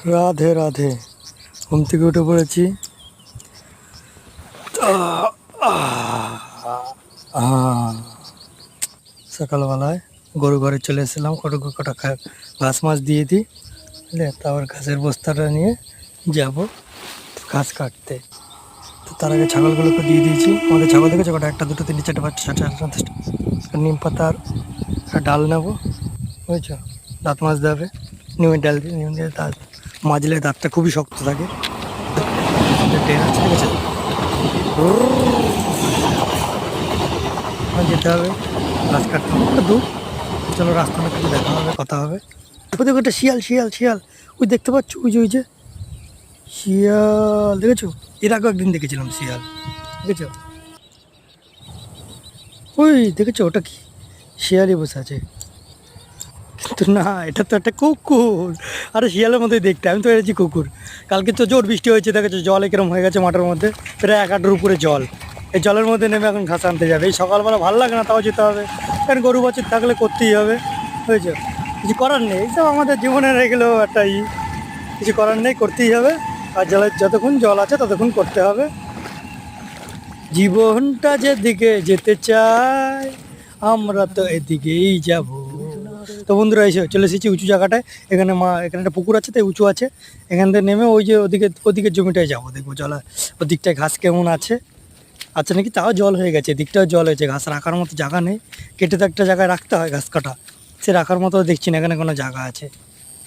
রাধে রাধে। ঘুম থেকে উঠে পড়েছি। সকালবেলায় গরু ঘরে চলে এসেছিলাম, কটা ঘাস মাছ দিয়ে দিই, বুঝলে, তারপর ঘাসের বস্তাটা নিয়ে যাব ঘাস কাটতে। তো তার আগে ছাগলগুলোকে দিয়ে দিয়েছি। আমাদের ছাগল দেখেছো কটা? একটা, দুটো, তিনটে, চারটে, পাঁচটা, ছটা, সাতটা, আটটা। নিম পাতার ডাল নেবো, বুঝছো, দাঁত মাজতে হবে। নিমের ডাল দিয়ে, নিম দিয়ে দাঁত মাজলে দাঁতটা খুবই শক্ত থাকে। ট্রেন আছে, ঠিক আছে, যেতে হবে ঘাস কাটতে হবে, একটু দূর। চলো, রাস্তাটা কিছু দেখা হবে, কথা হবে। দেখো দেখো, একটা শিয়াল শিয়াল শিয়াল, ওই দেখতে পাচ্ছ, ওই যে শিয়াল দেখেছো? এর আগেও একদিন দেখেছিলাম শিয়াল, দেখেছো? ওই দেখেছো, ওটা কি? শিয়ালই বসে আছে। কিন্তু না, এটা তো একটা কুকুর। আরে শিয়ালের মধ্যেই দেখতে, আমি তো এসেছি কুকুর। কালকে তো জোর বৃষ্টি হয়েছে, দেখেছো জল কিরম হয়ে গেছে মাঠের মধ্যে, প্রায় 1 হাঁটুর উপরে জল। এই জলের মধ্যে নেমে এখন ঘাস আনতে যাবে। এই সকালবেলা ভালো লাগে না, তাও যেতে হবে, কারণ গরু বাছুর থাকলে করতেই হবে, বুঝেছো? কিছু করার নেই, এইসব আমাদের জীবনের এগুলো একটা কিছু করার নেই, করতেই হবে। আর জলের যতক্ষণ জল আছে ততক্ষণ করতে হবে। জীবনটা যেদিকে যেতে চায়, আমরা তো এদিকেই যাব। তো বন্ধুরা, এসে চলে এসেছি উঁচু জায়গাটায়। এখানে একটা পুকুর আছে, তাই উঁচু আছে। এখান থেকে নেমে ওই যে ওদিকের জমিটায় যাবো, দেখবো জল ওদিকটায় ঘাস কেমন আছে নাকি। তাও জল হয়ে গেছে, এদিকটাও জল হয়েছে। ঘাস রাখার মতো জায়গা নেই, কেটে তো একটা জায়গায় রাখতে হয় ঘাস কাটা। সে রাখার মতো দেখছি না এখানে কোনো জায়গা আছে।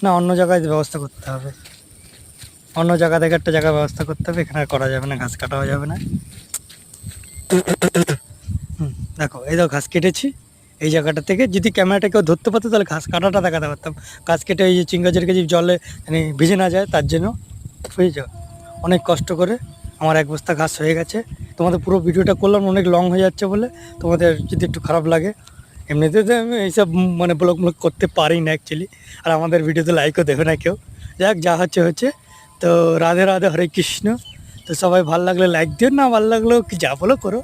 না, অন্য জায়গায় ব্যবস্থা করতে হবে, অন্য জায়গা থেকে একটা জায়গায় ব্যবস্থা করতে হবে। এখানে আর করা যাবে না, ঘাস কাটাও যাবে না। দেখো, এই দেখো ঘাস কেটেছি। এই জায়গাটা থেকে যদি ক্যামেরাটা কেউ ধরতে পারতো তাহলে ঘাস কাটাটা দেখাতে পারতাম। ঘাস কেটে এই যে চিংগাজের কাছে জলে মানে ভিজে না যায় তার জন্য, বুঝেছ? অনেক কষ্ট করে আমার 1 বস্তা ঘাস হয়ে গেছে। তোমাদের পুরো ভিডিওটা করলাম, অনেক লং হয়ে যাচ্ছে বলে তোমাদের যদি একটু খারাপ লাগে। এমনিতে তো আমি এইসব মানে ব্লগ করতে পারি না অ্যাকচুয়ালি। আর আমাদের ভিডিওতে লাইকও দেবে না কেউ। যাক, যা হচ্ছে হচ্ছে। তো রাধে রাধে, হরে কৃষ্ণ। তো সবাই ভালো লাগলে লাইক দিও, না ভালো লাগলেও কি যা বলো করো।